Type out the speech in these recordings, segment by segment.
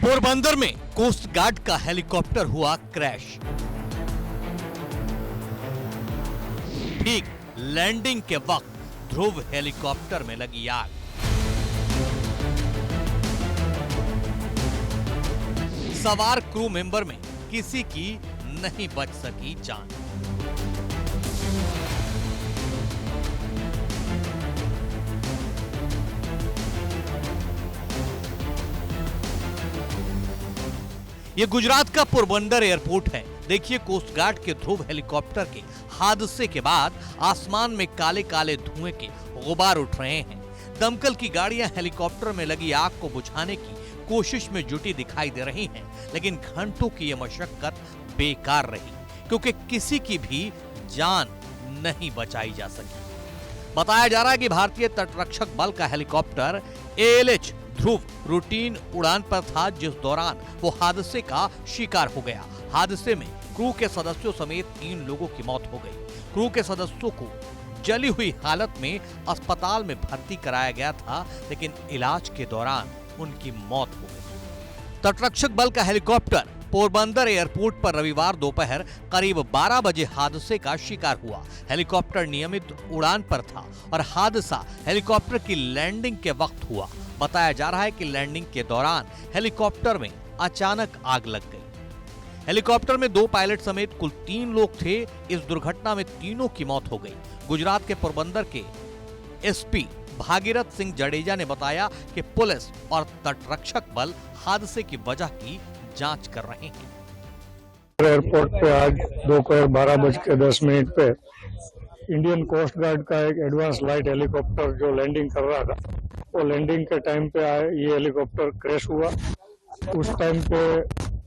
पोरबंदर में coast guard का helicopter हुआ क्रैश। ठीक लैंडिंग के वक्त ध्रुव हेलीकॉप्टर में लगी आग। सवार क्रू मेंबर में किसी की नहीं बच सकी जान। ये गुजरात का पोरबंदर एयरपोर्ट है। देखिए कोस्ट गार्ड के ध्रुव हेलीकॉप्टर के हादसे के बाद आसमान में काले काले धुएं के गुबार उठ रहे हैं। दमकल की गाड़ियां हेलीकॉप्टर में लगी आग को बुझाने की कोशिश में जुटी दिखाई दे रही हैं, लेकिन घंटों की यह मशक्कत बेकार रही क्योंकि किसी की भी जान नहीं बचाई जा सकी। बताया जा रहा है कि भारतीय तटरक्षक बल का हेलीकॉप्टर ALH ध्रुव रूटीन उड़ान पर था, जिस दौरान वो हादसे का शिकार हो गया। हादसे में क्रू के सदस्यों समेत 3 लोगों की मौत हो गई। क्रू के सदस्यों को जली हुई हालत में अस्पताल में भर्ती कराया गया था, लेकिन इलाज के दौरान उनकी मौत हो गई। तटरक्षक बल का हेलीकॉप्टर पोरबंदर एयरपोर्ट पर रविवार दोपहर करीब 12 बजे हादसे का शिकार हुआ। हेलीकॉप्टर नियमित उड़ान पर था और हादसा हेलीकॉप्टर की लैंडिंग के वक्त हुआ। बताया जा रहा है कि लैंडिंग के दौरान हेलीकॉप्टर में अचानक आग लग गई। हेलीकॉप्टर में 2 पायलट समेत कुल 3 लोग थे। इस दुर्घटना में तीनों की मौत हो गई। गुजरात के पोरबंदर के SP भागीरथ सिंह जडेजा ने बताया कि पुलिस और तटरक्षक बल हादसे की वजह की जांच कर रहे हैं। एयरपोर्ट पे आज दोपहर 12:10 पे इंडियन कोस्ट गार्ड का एक एडवांस लाइट हेलीकॉप्टर जो लैंडिंग कर रहा था, वो लैंडिंग के टाइम पे ये हेलीकॉप्टर क्रैश हुआ। उस टाइम पे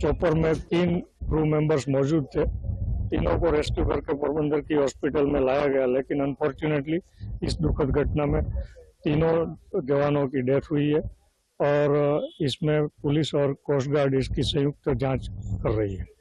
चॉपर में 3 क्रू मेंबर्स मौजूद थे। तीनों को रेस्क्यू करके पोरबंदर की हॉस्पिटल में लाया गया, लेकिन अनफॉर्चुनेटली इस दुखद घटना में तीनों जवानों की डेथ हुई है और इसमें पुलिस और कोस्ट गार्ड इसकी संयुक्त जांच कर रही है।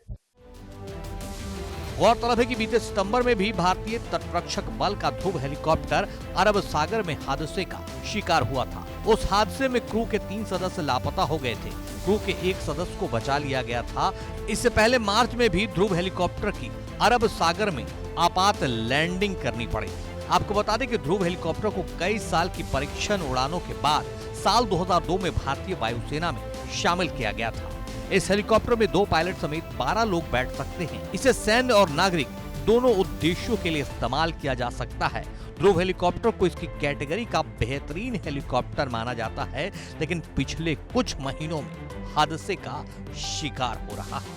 गौरतलब है कि बीते सितंबर में भी भारतीय तटरक्षक बल का ध्रुव हेलीकॉप्टर अरब सागर में हादसे का शिकार हुआ था। उस हादसे में क्रू के 3 सदस्य लापता हो गए थे। क्रू के 1 सदस्य को बचा लिया गया था। इससे पहले मार्च में भी ध्रुव हेलीकॉप्टर की अरब सागर में आपात लैंडिंग करनी पड़ी थी। आपको बता दें कि ध्रुव हेलीकॉप्टर को कई साल की परीक्षण उड़ानों के बाद साल 2002 में भारतीय वायुसेना में शामिल किया गया था। इस हेलीकॉप्टर में 2 पायलट समेत 12 लोग बैठ सकते हैं। इसे सैन्य और नागरिक दोनों उद्देश्यों के लिए इस्तेमाल किया जा सकता है। ध्रुव हेलीकॉप्टर को इसकी कैटेगरी का बेहतरीन हेलीकॉप्टर माना जाता है, लेकिन पिछले कुछ महीनों में हादसे का शिकार हो रहा है।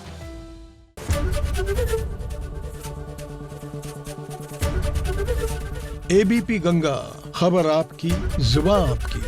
ABP गंगा, खबर आपकी, जुबान आपकी।